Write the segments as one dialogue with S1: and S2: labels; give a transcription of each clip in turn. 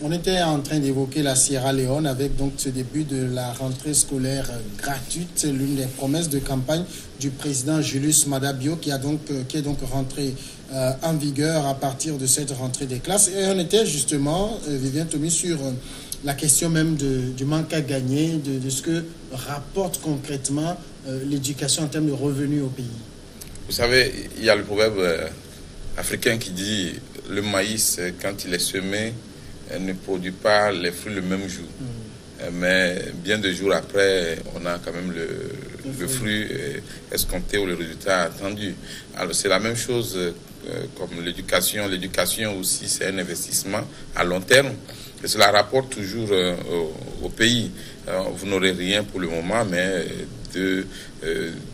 S1: On était en train d'évoquer la Sierra Leone avec donc ce début de la rentrée scolaire gratuite. C'est l'une des promesses de campagne du président Julius Maada Bio qui est donc rentré en vigueur à partir de cette rentrée des classes. Et on était justement, Vivien Tomi, sur la question même du manque à gagner, de ce que rapporte concrètement l'éducation en termes de revenus au pays.
S2: Vous savez, il y a le proverbe africain qui dit le maïs, quand il est semé, ne produit pas les fruits le même jour. Mais bien des jours après, on a quand même le fruit escompté ou le résultat attendu. Alors c'est la même chose comme l'éducation. L'éducation aussi, c'est un investissement à long terme. Et cela rapporte toujours au pays. Alors, vous n'aurez rien pour le moment, mais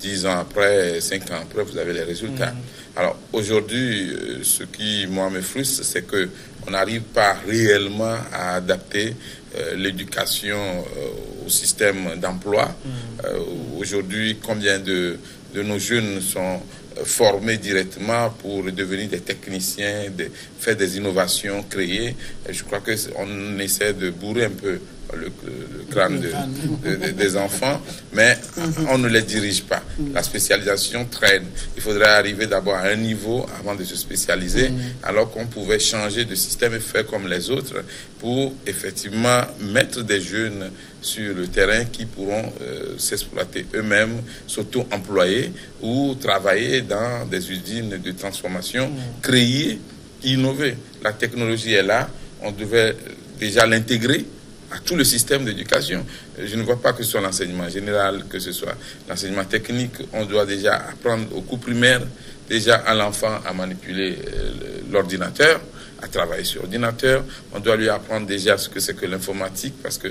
S2: 10 ans après, 5 ans après, vous avez les résultats. Alors aujourd'hui, ce qui, moi, me frustre, c'est que on n'arrive pas réellement à adapter l'éducation au système d'emploi. Aujourd'hui, combien de nos jeunes sont formés directement pour devenir des techniciens, faire des innovations, créer. Et je crois qu'on essaie de bourrer un peu le crâne des enfants, mais on ne les dirige pas. La spécialisation traîne. Il faudrait arriver d'abord à un niveau avant de se spécialiser, alors qu'on pouvait changer de système et faire comme les autres pour effectivement mettre des jeunes sur le terrain qui pourront s'exploiter eux-mêmes, s'auto-employer ou travailler dans des usines de transformation, créer, innover. La technologie est là, on devait déjà l'intégrer à tout le système d'éducation. Je ne vois pas que ce soit l'enseignement général, que ce soit l'enseignement technique. On doit déjà apprendre au cours primaire, déjà à l'enfant à manipuler l'ordinateur, à travailler sur l'ordinateur. On doit lui apprendre déjà ce que c'est que l'informatique, parce que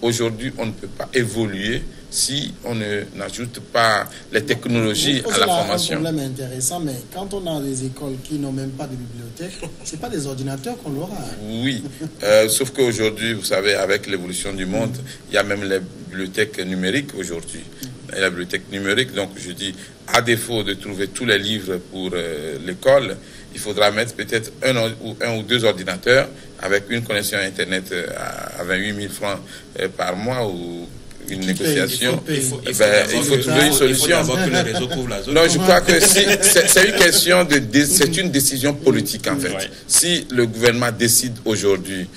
S2: aujourd'hui, on ne peut pas évoluer si on n'ajoute pas les technologies à la formation.
S1: C'est un problème intéressant, mais quand on a des écoles qui n'ont même pas de bibliothèque, ce n'est pas des ordinateurs qu'on aura.
S2: Oui, sauf qu'aujourd'hui, vous savez, avec l'évolution du monde, il y a même les bibliothèques numériques aujourd'hui. Il y a la bibliothèque numérique, donc je dis, à défaut de trouver tous les livres pour l'école, il faudra mettre peut-être un ou deux ordinateurs avec une connexion Internet à 28 000 francs par mois ou une négociation. Il faut trouver une solution. Non, je crois que c'est une question c'est une décision politique en fait. Si le gouvernement décide aujourd'hui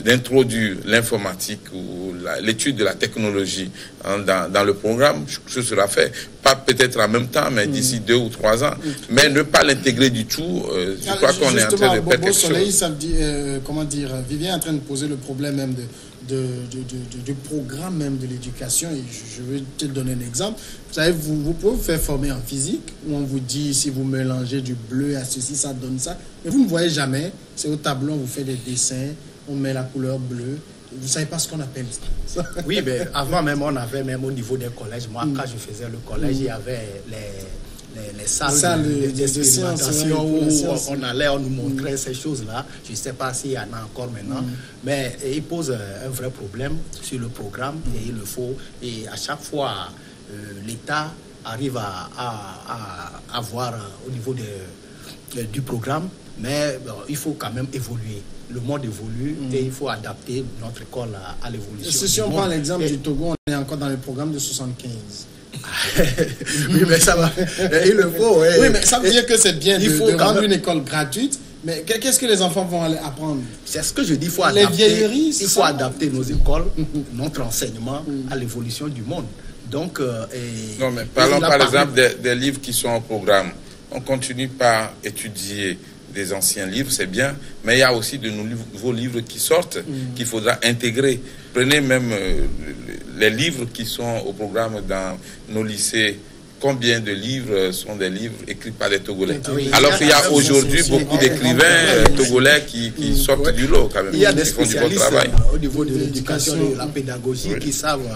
S2: d'introduire l'informatique ou l'étude de la technologie dans le programme, ce sera fait. Pas peut-être en même temps, mais d'ici 2 ou 3 ans. Mais ne pas l'intégrer du tout, je crois qu'on est en train de perdre quelque chose.
S1: Vivien est en train de poser le problème même du programme même de l'éducation. Et je vais te donner un exemple. Vous savez, vous pouvez vous faire former en physique, où on vous dit, si vous mélangez du bleu à ceci, ça donne ça. Mais vous ne voyez jamais. C'est au tableau, on vous fait des dessins, on met la couleur bleue. Vous ne savez pas ce qu'on appelle ça.
S3: Oui, mais avant même, on avait même au niveau des collèges. Moi, quand je faisais le collège, il y avait les salles d'expérimentation où on allait, on nous montrait ces choses-là. Je ne sais pas s'il y en a encore maintenant. Mais il pose un vrai problème sur le programme et il le faut. Et à chaque fois, l'État arrive à avoir au niveau du programme. Mais bon, il faut quand même évoluer. Le monde évolue et il faut adapter notre école à l'évolution.
S1: Si on prend l'exemple du Togo, on est encore dans le programme de 75.
S3: Oui, mais ça va. Il le faut.
S1: Oui, mais ça veut dire que c'est bien de rendre une école gratuite. Mais qu'est-ce que les enfants vont aller apprendre?
S3: C'est ce que je dis. Il faut adapter nos écoles, notre enseignement à l'évolution du monde. Donc,
S2: non, mais parlons par exemple des livres qui sont au programme. On continue par étudier des anciens livres, c'est bien, mais il y a aussi de nouveaux livres qui sortent qu'il faudra intégrer. Prenez même les livres qui sont au programme dans nos lycées. Combien de livres sont des livres écrits par des Togolais? Alors qu'il y a aujourd'hui beaucoup d'écrivains togolais qui sortent du lot quand même.
S3: Il y a des spécialistes au niveau de l'éducation et de la pédagogie qui savent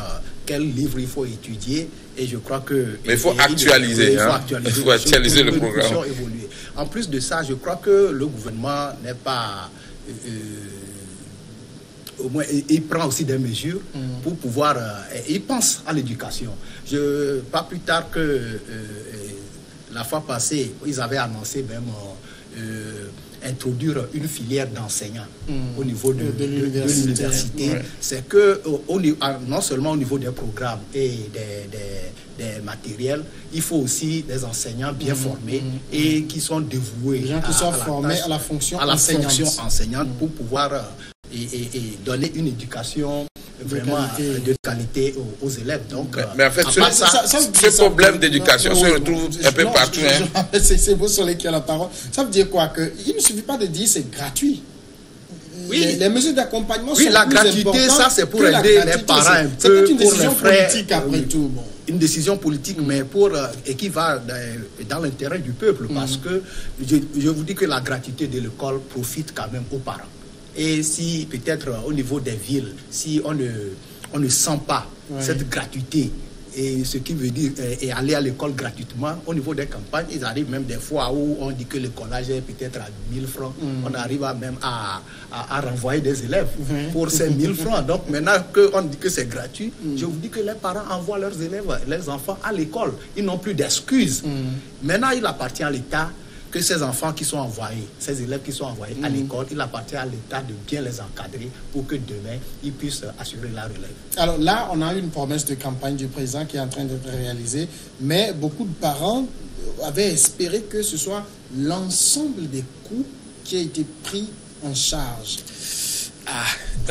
S3: quel livre il faut étudier. Et je crois que...
S2: Mais il faut actualiser. Il faut actualiser le programme.
S3: En plus de ça, je crois que le gouvernement n'est pas... au moins, il prend aussi des mesures pour pouvoir... il pense à l'éducation. Pas plus tard que la fois passée, ils avaient annoncé même introduire une filière d'enseignants au niveau de l'université. Ouais. C'est que non seulement au niveau des programmes et des matériels, il faut aussi des enseignants bien formés et qui sont dévoués.
S1: Des gens qui sont formés à la fonction
S3: enseignante pour pouvoir donner une éducation vraiment de qualité aux élèves. Donc,
S2: mais en fait, ce problème d'éducation se retrouve un peu partout.
S1: C'est vous sur qui a la parole. Ça veut dire quoi? Il ne suffit pas de dire c'est gratuit.
S3: Oui.
S1: Les mesures d'accompagnement sont
S3: la gratuité, ça c'est pour aider les parents un peu.
S1: C'est une décision politique après tout. Bon.
S3: Une décision politique, mais et qui va dans l'intérêt du peuple, parce que je vous dis que la gratuité de l'école profite quand même aux parents. Et si peut-être au niveau des villes, si on ne sent pas cette gratuité, et ce qui veut dire aller à l'école gratuitement, au niveau des campagnes, ils arrivent même des fois où on dit que le collège est peut-être à 1000 francs, on arrive même à renvoyer des élèves pour ces 1000 francs. Donc maintenant qu'on dit que c'est gratuit, je vous dis que les parents envoient leurs élèves, leurs enfants à l'école. Ils n'ont plus d'excuses. Maintenant, il appartient à l'État que ces enfants qui sont envoyés, ces élèves qui sont envoyés à l'école, il appartient à l'État de bien les encadrer pour que demain, ils puissent assurer la relève.
S1: Alors là, on a une promesse de campagne du président qui est en train d'être réalisée, mais beaucoup de parents avaient espéré que ce soit l'ensemble des coûts qui a été pris en charge.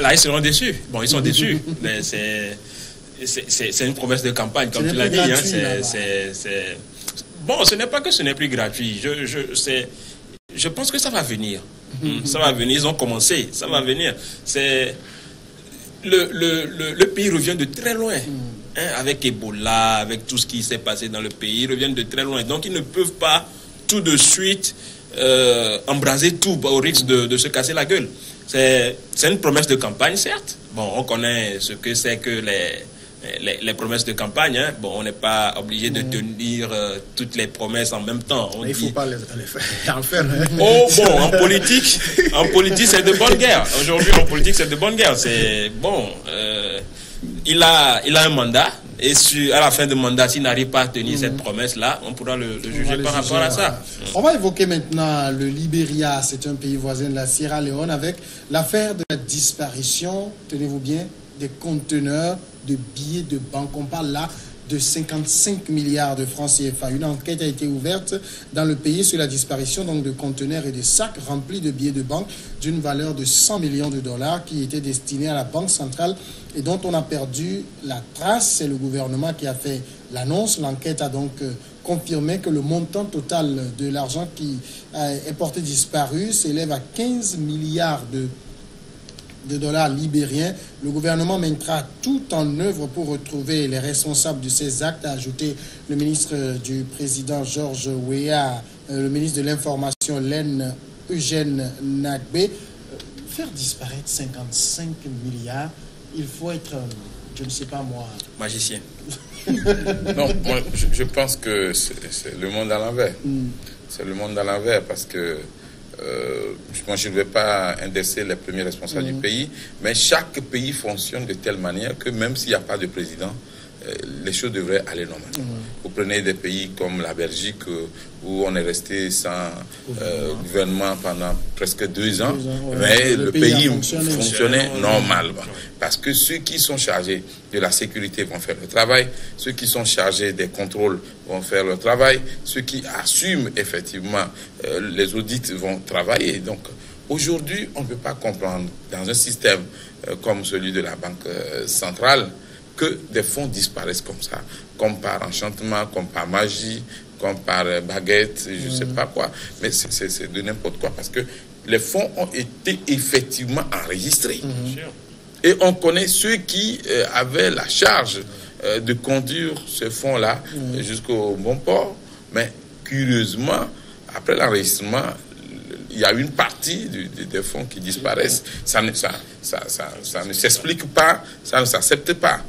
S4: Là, ils seront déçus. Bon, ils sont déçus. Mais c'est une promesse de campagne, comme tu l'as dit. Bon, ce n'est pas que ce n'est plus gratuit. Je pense que ça va venir. Ça va venir. Ils ont commencé. Ça va venir. Le pays revient de très loin. Avec Ebola, avec tout ce qui s'est passé dans le pays, ils reviennent de très loin. Donc, ils ne peuvent pas tout de suite embraser tout au risque de se casser la gueule. C'est une promesse de campagne, certes. Bon, on connaît ce que c'est que les promesses de campagne, hein. Bon, on n'est pas obligé de tenir toutes les promesses en même temps.
S3: Il ne faut pas les faire. Hein.
S4: Oh bon, en politique c'est de bonne guerre. Aujourd'hui, en politique, c'est de bonne guerre. C'est bon. Il a un mandat et à la fin du mandat, s'il n'arrive pas à tenir cette promesse-là, on pourra le juger par rapport à ça.
S1: On va évoquer maintenant le Libéria. C'est un pays voisin de la Sierra Leone avec l'affaire de la disparition, tenez-vous bien, des conteneurs de billets de banque. On parle là de 55 milliards de francs CFA. Une enquête a été ouverte dans le pays sur la disparition donc, de conteneurs et de sacs remplis de billets de banque d'une valeur de 100 millions de dollars qui étaient destinés à la Banque centrale et dont on a perdu la trace. C'est le gouvernement qui a fait l'annonce. L'enquête a donc confirmé que le montant total de l'argent qui est porté disparu s'élève à 15 milliards de dollars libériens. Le gouvernement mettra tout en œuvre pour retrouver les responsables de ces actes, a ajouté le ministre du président George Weah, le ministre de l'Information Len Eugène Nagbe. Faire disparaître 55 milliards, il faut être, je ne sais pas moi...
S4: magicien.
S2: Non, moi, je pense que c'est le monde à l'envers. C'est le monde à l'envers parce que moi, je ne vais pas indexer les premiers responsables du pays, mais chaque pays fonctionne de telle manière que même s'il n'y a pas de président, les choses devraient aller normalement. Vous prenez des pays comme la Belgique où on est resté sans gouvernement pendant presque 2 ans, mais le pays fonctionnait normalement. Parce que ceux qui sont chargés de la sécurité vont faire le travail, ceux qui sont chargés des contrôles vont faire le travail, ceux qui assument effectivement les audits vont travailler. Donc aujourd'hui, on ne peut pas comprendre dans un système comme celui de la Banque centrale que des fonds disparaissent comme ça, comme par enchantement, comme par magie, comme par baguette, je ne sais pas quoi, mais c'est de n'importe quoi, parce que les fonds ont été effectivement enregistrés. Et on connaît ceux qui avaient la charge de conduire ce fonds-là jusqu'au bon port, mais curieusement, après l'enregistrement, il y a une partie des fonds qui disparaissent. Ça ne s'explique pas, ça ne s'accepte pas.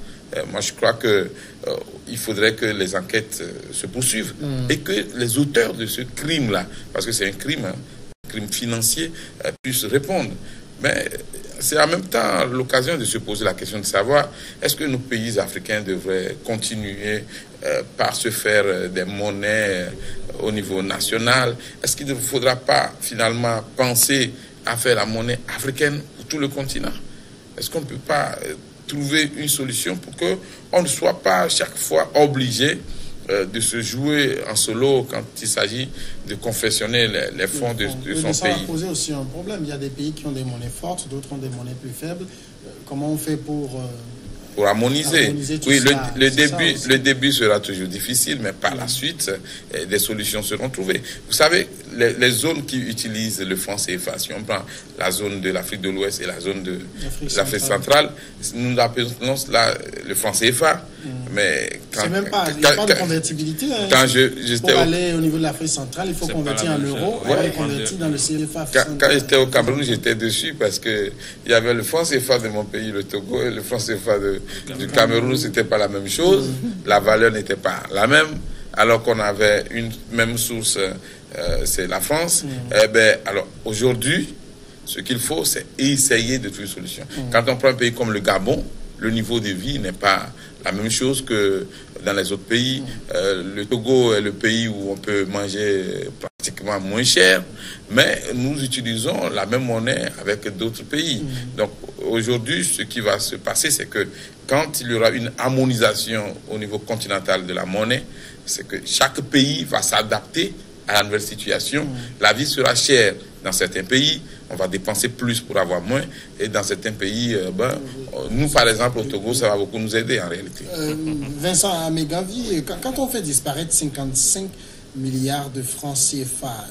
S2: Moi, je crois qu'il faudrait que les enquêtes se poursuivent et que les auteurs de ce crime-là, parce que c'est un crime financier, puissent répondre. Mais c'est en même temps l'occasion de se poser la question de savoir est-ce que nos pays africains devraient continuer par se faire des monnaies au niveau national? Est-ce qu'il ne faudra pas finalement penser à faire la monnaie africaine pour tout le continent? Est-ce qu'on ne peut pas trouver une solution pour qu'on ne soit pas chaque fois obligé de se jouer en solo quand il s'agit de confectionner les fonds de son
S1: ça va
S2: pays?
S1: poser aussi un problème. Il y a des pays qui ont des monnaies fortes, d'autres ont des monnaies plus faibles. Comment on fait pour
S2: harmoniser. Oui, le début sera toujours difficile, mais par la suite, des solutions seront trouvées. Vous savez, les zones qui utilisent le franc CFA, si on prend la zone de l'Afrique de l'Ouest et la zone de l'Afrique centrale, nous appelons là le franc CFA. Mais
S1: quand, c'est même pas, il n'y a pas de convertibilité. Quand pour aller au niveau de l'Afrique centrale, il faut convertir en euros, et convertir dans le CFA.
S2: Quand j'étais au Cameroun, j'étais dessus parce qu'il y avait le franc CFA de mon pays, le Togo, et le franc CFA du Cameroun, c'était pas la même chose. La valeur n'était pas la même, alors qu'on avait une même source, c'est la France. Alors aujourd'hui, ce qu'il faut, c'est essayer de trouver une solution. Quand on prend un pays comme le Gabon, le niveau de vie n'est pas la même chose que dans les autres pays. Le Togo est le pays où on peut manger pratiquement moins cher, mais nous utilisons la même monnaie avec d'autres pays. Donc aujourd'hui, ce qui va se passer, c'est que quand il y aura une harmonisation au niveau continental de la monnaie, c'est que chaque pays va s'adapter à la nouvelle situation. La vie sera chère dans certains pays, on va dépenser plus pour avoir moins, et dans certains pays, nous par exemple au Togo, ça va beaucoup nous aider en réalité.
S1: Vincent Amegavi, quand on fait disparaître 55 milliards de francs CFA,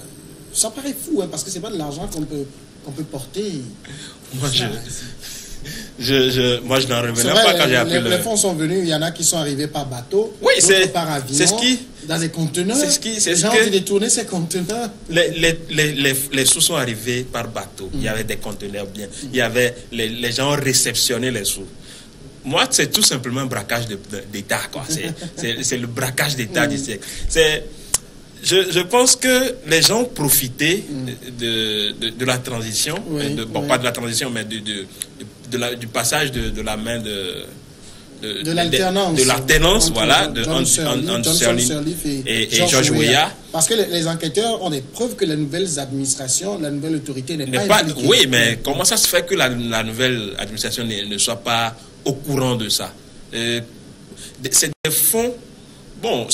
S1: ça paraît fou, parce que c'est pas de l'argent qu'on peut porter.
S4: Moi, je n'en revenais pas quand j'ai appris
S1: les fonds sont venus, il y en a qui sont arrivés par bateau, par avion, dans des conteneurs. Les gens ont détourné ces conteneurs.
S4: Les sous sont arrivés par bateau. Il y avait des conteneurs bien. Il y avait les gens ont réceptionné les sous. Moi, c'est tout simplement un braquage d'État, quoi. C'est le braquage d'État du siècle. Je pense que les gens ont profité de la transition, pas de la transition, mais du passage de la main
S1: de l'alternance,
S4: voilà, de John
S1: Sirleaf et George Weah. Parce que les enquêteurs ont des preuves que la nouvelle administration, la nouvelle autorité n'est pas impliquée.
S4: Oui, mais comment ça se fait que la nouvelle administration ne soit pas au courant de ça? C'est des fonds. Bon,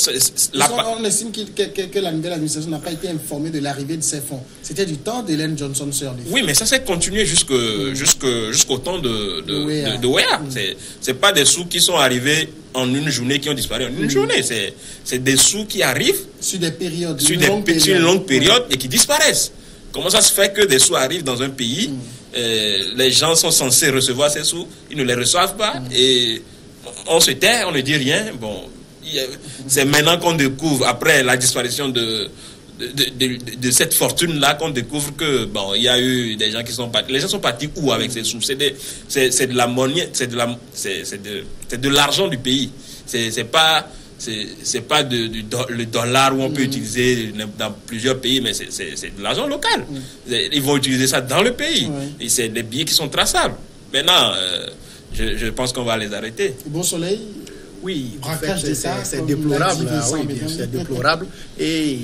S1: on estime que la nouvelle administration n'a pas été informée de l'arrivée de ces fonds. C'était du temps d'Ellen Johnson Sirleaf.
S4: Oui, mais ça s'est continué jusqu'au temps de Weah. C'est pas des sous qui sont arrivés en une journée qui ont disparu en une journée. C'est des sous qui arrivent
S1: sur des périodes,
S4: sur une longue période et qui disparaissent. Comment ça se fait que des sous arrivent dans un pays, les gens sont censés recevoir ces sous, ils ne les reçoivent pas et on se tait, on ne dit rien. Bon. C'est maintenant qu'on découvre, après la disparition de cette fortune-là, qu'on découvre que il y a eu des gens qui sont partis. Les gens sont partis où avec ces sous? C'est de la monnaie, c'est de l'argent du pays. C'est pas le dollar où on peut utiliser dans plusieurs pays, mais c'est de l'argent local. Ils vont utiliser ça dans le pays. Et c'est des billets qui sont traçables. Maintenant, je pense qu'on va les arrêter.
S1: Bon Soleil.
S3: Oui, c'est déplorable. C'est déplorable. Et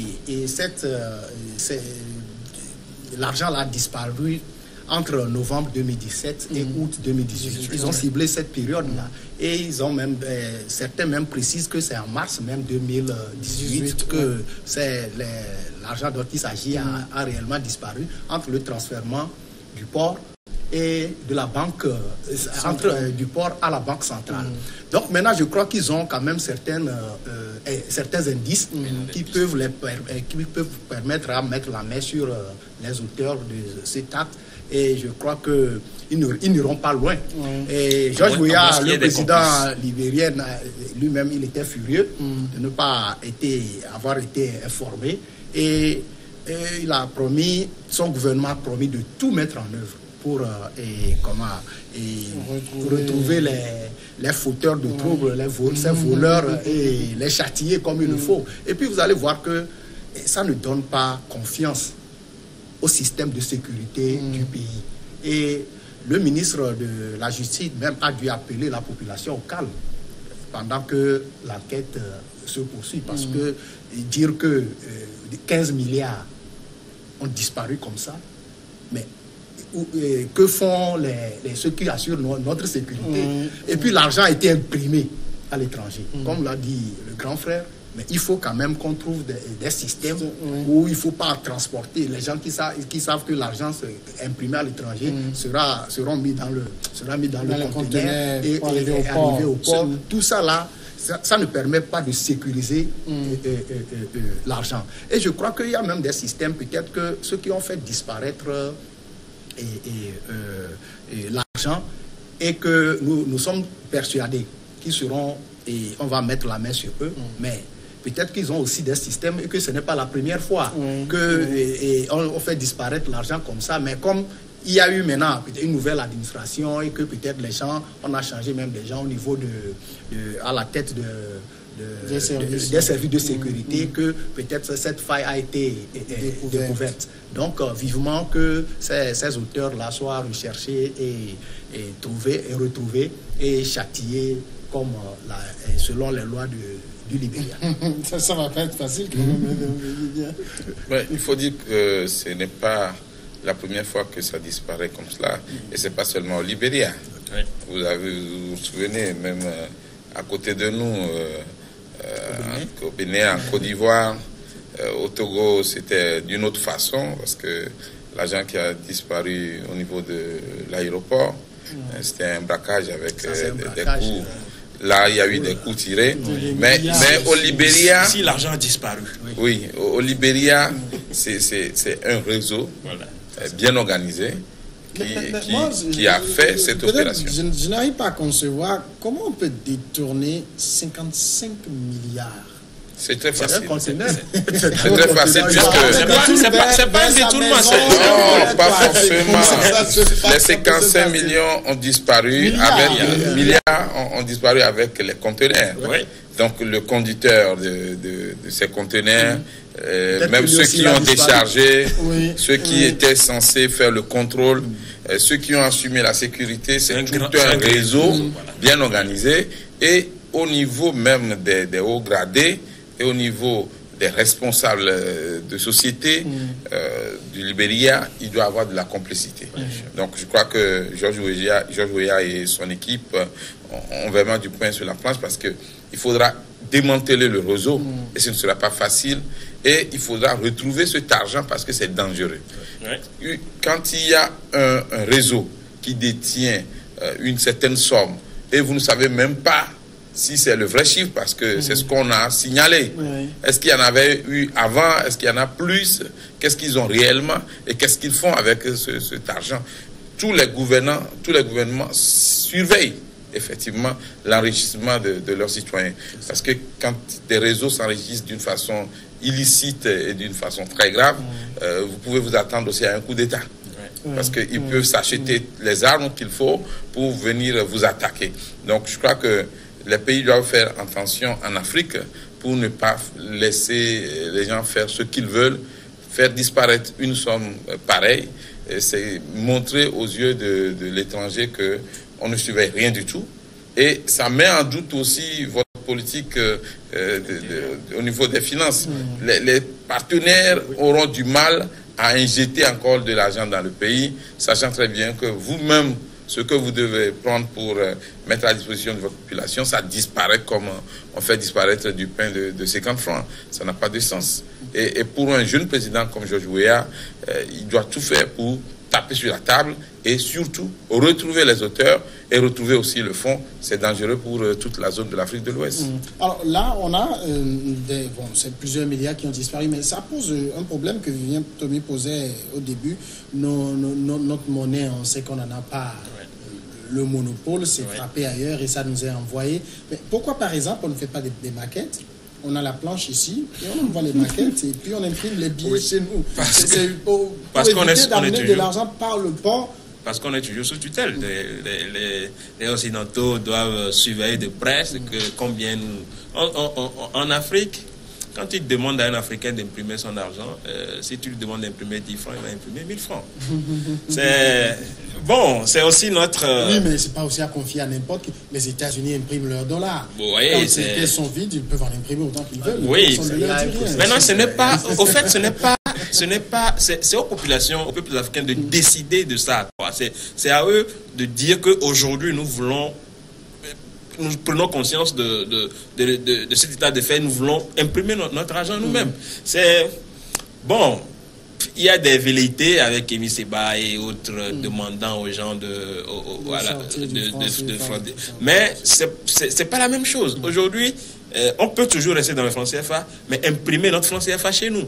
S3: l'argent a disparu entre novembre 2017 et août 2018. Ils ont ciblé cette période-là. Et ils ont même, certains même précisent que c'est en mars même 2018 que l'argent dont il s'agit a réellement disparu entre le transfèrement du port et de la banque, du port à la banque centrale. Donc maintenant, je crois qu'ils ont quand même certains indices qui peuvent permettre à mettre la main sur les auteurs de cet acte. Et je crois qu'ils n'iront pas loin. Et George Weah, le président libérien, lui-même, il était furieux de ne pas avoir été informé. Et il a promis, son gouvernement a promis de tout mettre en œuvre pour retrouver les fauteurs de troubles, ces voleurs, et les châtier comme il le faut. Et puis vous allez voir que ça ne donne pas confiance au système de sécurité du pays. Et le ministre de la Justice même a dû appeler la population au calme. pendant que l'enquête se poursuit. Parce que dire que 15 milliards ont disparu comme ça, mais que font ceux qui assurent notre sécurité? Et puis l'argent a été imprimé à l'étranger. Comme l'a dit le grand frère, mais il faut quand même qu'on trouve des systèmes où il ne faut pas transporter. Les gens qui savent que l'argent imprimé à l'étranger seront mis dans le conteneur et arriver au port. Tout ça là, ça ne permet pas de sécuriser l'argent. Et je crois qu'il y a même des systèmes, peut-être que ceux qui ont fait disparaître l'argent, et que nous sommes persuadés qu'ils seront, et on va mettre la main sur eux, mais peut-être qu'ils ont aussi des systèmes et que ce n'est pas la première fois qu'on fait disparaître l'argent comme ça, mais comme il y a eu maintenant une nouvelle administration et que peut-être les gens, on a changé même des gens au niveau à la tête des services de sécurité, que peut-être cette faille a été découverte. Donc, vivement que ces auteurs-là soient recherchés et retrouvés et châtiés comme selon les lois du Libéria.
S1: Ça va pas être facile quand même.
S2: Ouais, il faut dire que ce n'est pas la première fois que ça disparaît comme cela, et c'est pas seulement au Libéria. Vous vous souvenez, même à côté de nous, au Bénin, en Côte d'Ivoire, au Togo, c'était d'une autre façon, parce que l'agent qui a disparu au niveau de l'aéroport, c'était un braquage avec des coups. Là, il y a eu des coups tirés. Mais au Libéria...
S4: Si l'argent a disparu.
S2: Oui, au Libéria, c'est un réseau bien organisé qui a fait cette opération.
S1: Je n'arrive pas à concevoir comment on peut détourner 55 milliards.
S2: C'est très facile.
S3: C'est
S2: très facile puisque...
S4: C'est pas un détournement.
S2: Non, pas forcément. Les 55 millions ont disparu ont disparu avec les conteneurs. Donc le conducteur de ces conteneurs, même ceux qui ont déchargé, ceux qui étaient censés faire le contrôle, ceux qui ont assumé la sécurité, c'est tout un réseau bien organisé. Et au niveau même des hauts gradés, et au niveau des responsables de société du Libéria, il doit y avoir de la complicité. Donc je crois que Georges Weah et son équipe ont vraiment du pain sur la planche, parce qu'il faudra démanteler le réseau, et ce ne sera pas facile, et il faudra retrouver cet argent parce que c'est dangereux. Quand il y a un réseau qui détient une certaine somme, et vous ne savez même pas si c'est le vrai chiffre, parce que c'est ce qu'on a signalé. Est-ce qu'il y en avait eu avant? Est-ce qu'il y en a plus? Qu'est-ce qu'ils ont réellement? Et qu'est-ce qu'ils font avec cet argent? Tous les gouvernements surveillent effectivement l'enrichissement de leurs citoyens. Parce que quand des réseaux s'enrichissent d'une façon illicite et d'une façon très grave, vous pouvez vous attendre aussi à un coup d'État. Parce qu'ils peuvent s'acheter les armes qu'il faut pour venir vous attaquer. Donc je crois que les pays doivent faire attention en Afrique pour ne pas laisser les gens faire ce qu'ils veulent. Faire disparaître une somme pareille, c'est montrer aux yeux de l'étranger qu'on ne surveille rien du tout. Et ça met en doute aussi votre politique au niveau des finances. Les partenaires auront du mal à injecter encore de l'argent dans le pays, sachant très bien que vous-même, ce que vous devez prendre pour mettre à disposition de votre population, ça disparaît comme on fait disparaître du pain de 50 francs. Ça n'a pas de sens. Et pour un jeune président comme Georges Weah, il doit tout faire pour taper sur la table et surtout retrouver les auteurs et retrouver aussi le fond. C'est dangereux pour toute la zone de l'Afrique de l'Ouest.
S1: Alors là, on a c'est plusieurs milliards qui ont disparu, mais ça pose un problème que Vivien Tomé posait au début. Notre monnaie, on sait qu'on n'en a pas. Le monopole s'est frappé ailleurs et ça nous est envoyé. Mais pourquoi, par exemple, on ne fait pas des maquettes? On a la planche ici, et on envoie les maquettes, et puis on imprime les billets chez nous. Parce qu'on éviter d'amener de l'argent par le port.
S4: Parce qu'on est toujours sous tutelle. Les Occidentaux doivent surveiller de près combien nous... En Afrique, Quand il demande à un Africain d'imprimer son argent, si tu lui demandes d'imprimer 10 francs, il va imprimer 1000 francs. C'est bon, c'est aussi notre...
S1: Oui, mais c'est pas aussi à confier à n'importe qui. Les États-Unis impriment leurs dollars.
S4: Bon,
S1: quand ces caisses sont vides, ils peuvent en imprimer autant qu'ils veulent.
S4: Oui, maintenant, ce n'est pas... Au fait, ce n'est pas... C'est aux populations, aux peuples africains de décider de ça. C'est à eux de dire qu'aujourd'hui, nous prenons conscience de cet état de fait, nous voulons imprimer notre argent nous-mêmes. C'est... Bon, il y a des velléités avec Kémy Séba et autres demandant aux gens de mais c'est pas la même chose. Aujourd'hui, on peut toujours rester dans le franc CFA, mais imprimer notre franc CFA chez nous.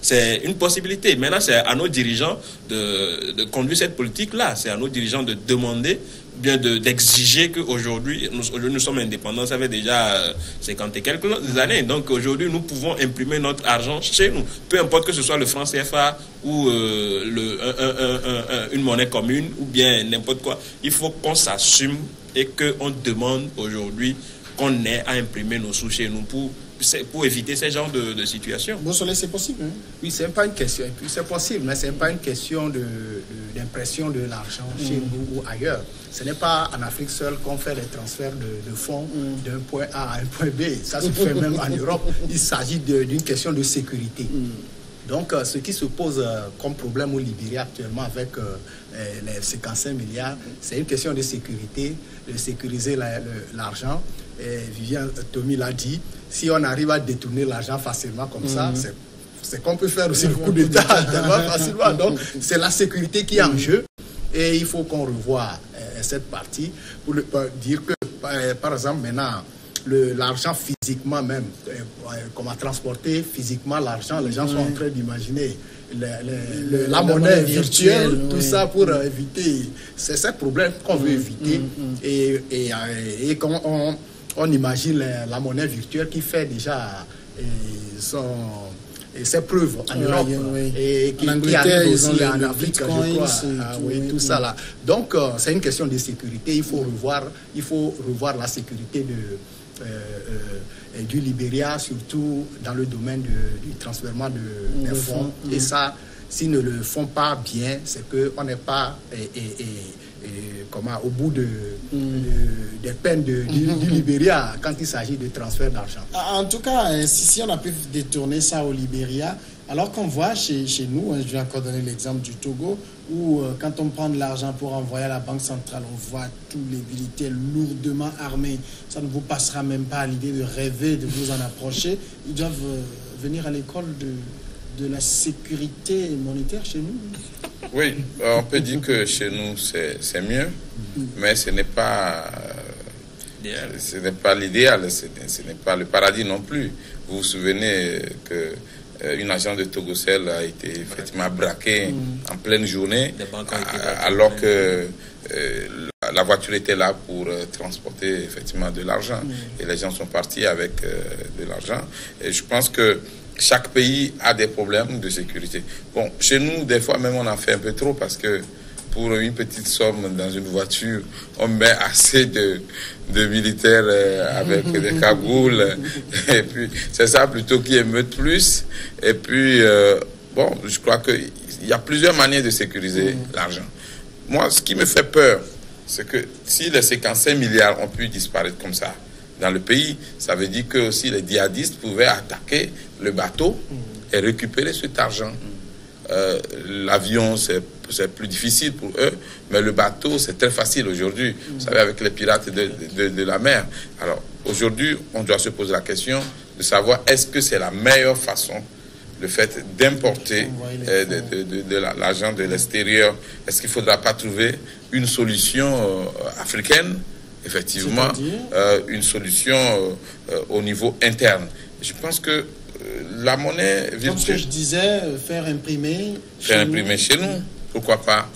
S4: C'est une possibilité. Maintenant, c'est à nos dirigeants de conduire cette politique-là. C'est à nos dirigeants de demander, bien d'exiger qu'aujourd'hui, nous sommes indépendants. Ça fait déjà 50 et quelques années. Donc aujourd'hui, nous pouvons imprimer notre argent chez nous. Peu importe que ce soit le franc CFA ou une monnaie commune ou bien n'importe quoi. Il faut qu'on s'assume et qu'on demande aujourd'hui qu'on ait à imprimer nos sous chez nous pour éviter ce genre de situation.
S1: Bon Soleil, c'est possible, hein?
S3: Oui, c'est pas une question. C'est possible, mais c'est pas une question d'impression de l'argent chez nous ou ailleurs. Ce n'est pas en Afrique seule qu'on fait les transferts de fonds d'un point A à un point B. Ça se fait même en Europe. Il s'agit d'une question de sécurité. Donc, ce qui se pose comme problème au Libéria actuellement avec les 55 milliards, c'est une question de sécurité, de sécuriser l'argent. Vivian Tomi l'a dit, si on arrive à détourner l'argent facilement comme ça, c'est qu'on peut faire aussi le coup d'État facilement. Donc, c'est la sécurité qui est en jeu et il faut qu'on revoie cette partie pour dire que, par exemple, maintenant, l'argent physiquement même, comment transporter physiquement l'argent, les gens sont en train d'imaginer la monnaie virtuelle, tout ça pour éviter. C'est ce problème qu'on veut éviter. Et quand on imagine la monnaie virtuelle qui fait déjà ses preuves en Europe et qui arrive aussi en Afrique, je crois. Tout ça là. Donc, c'est une question de sécurité. Il faut revoir la sécurité du Libéria, surtout dans le domaine du transfèrement des fonds. Et ça, s'ils ne le font pas bien, c'est qu'on n'est pas au bout des peines du Libéria quand il s'agit de transfert d'argent.
S1: En tout cas, si on a pu détourner ça au Libéria, alors qu'on voit chez nous, je vais encore donner l'exemple du Togo, où quand on prend de l'argent pour envoyer à la Banque centrale, on voit tous les militaires lourdement armés. Ça ne vous passera même pas à l'idée de rêver de vous en approcher. Ils doivent venir à l'école de la sécurité monétaire chez nous.
S2: Oui, on peut dire que chez nous c'est mieux, mais ce n'est pas l'idéal, ce n'est pas le paradis non plus. Vous vous souvenez que une agence de Togocel a été effectivement braquée en pleine journée, alors que la voiture était là pour transporter effectivement de l'argent. Et les gens sont partis avec de l'argent. Et je pense que chaque pays a des problèmes de sécurité. Bon, chez nous, des fois même, on en fait un peu trop parce que pour une petite somme dans une voiture, on met assez de militaires avec des cagoules. Et puis, c'est ça plutôt qui émeute plus. Et puis, bon, je crois qu'il y a plusieurs manières de sécuriser l'argent. Moi, ce qui me fait peur, c'est que si les 55 milliards ont pu disparaître comme ça dans le pays, ça veut dire que aussi les djihadistes pouvaient attaquer le bateau et récupérer cet argent. L'avion, c'est plus difficile pour eux, mais le bateau, c'est très facile aujourd'hui. Vous savez, avec les pirates de la mer. Alors, aujourd'hui, on doit se poser la question de savoir est-ce que c'est la meilleure façon, le fait d'importer de l'argent de l'extérieur. Est-ce qu'il ne faudra pas trouver une solution africaine, effectivement, une solution au niveau interne? Je pense que la monnaie virtuelle...
S1: Comme ce que je disais, faire imprimer
S2: chez nous, pourquoi pas?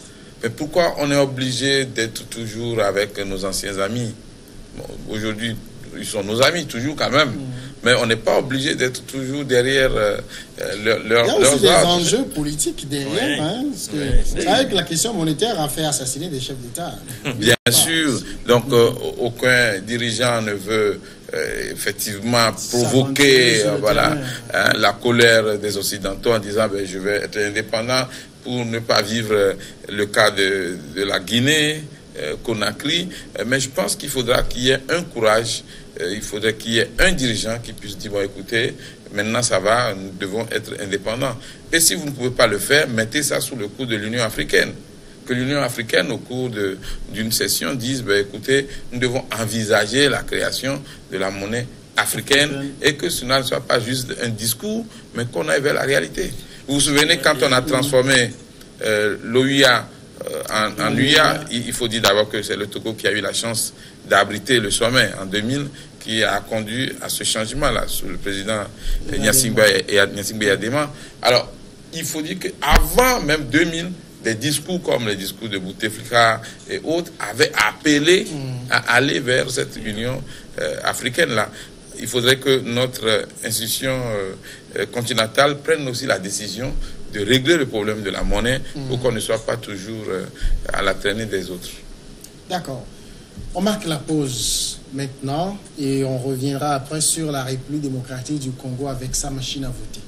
S2: Mais pourquoi on est obligé d'être toujours avec nos anciens amis? Bon, aujourd'hui, ils sont nos amis, toujours quand même. Mais on n'est pas obligé d'être toujours derrière leurs
S1: Il y a aussi des enjeux politiques derrière. Hein, parce que c'est vrai que la question monétaire a fait assassiner des chefs d'État.
S2: Bien sûr. Donc, aucun dirigeant ne veut effectivement provoquer la colère des Occidentaux en disant je vais être indépendant pour ne pas vivre le cas de la Guinée, Conakry. Mais je pense qu'il faudra qu'il y ait un courage, il faudrait qu'il y ait un dirigeant qui puisse dire écoutez, maintenant ça va, nous devons être indépendants. Et si vous ne pouvez pas le faire, mettez ça sous le coup de l'Union africaine. Que l'Union africaine, au cours d'une session, dise écoutez, nous devons envisager la création de la monnaie africaine et que cela ne soit pas juste un discours, mais qu'on aille vers la réalité. Vous vous souvenez quand on a transformé l'OUA en UA, il faut dire d'abord que c'est le Togo qui a eu la chance d'abriter le sommet en 2000 qui a conduit à ce changement-là sous le président Gnassingbé Eyadema. Alors, il faut dire qu'avant même 2000, des discours comme les discours de Bouteflika et autres avaient appelé à aller vers cette union africaine-là. Il faudrait que notre institution continentale prenne aussi la décision de régler le problème de la monnaie pour qu'on ne soit pas toujours à la traînée des autres.
S1: D'accord. On marque la pause maintenant et on reviendra après sur la République démocratique du Congo avec sa machine à voter.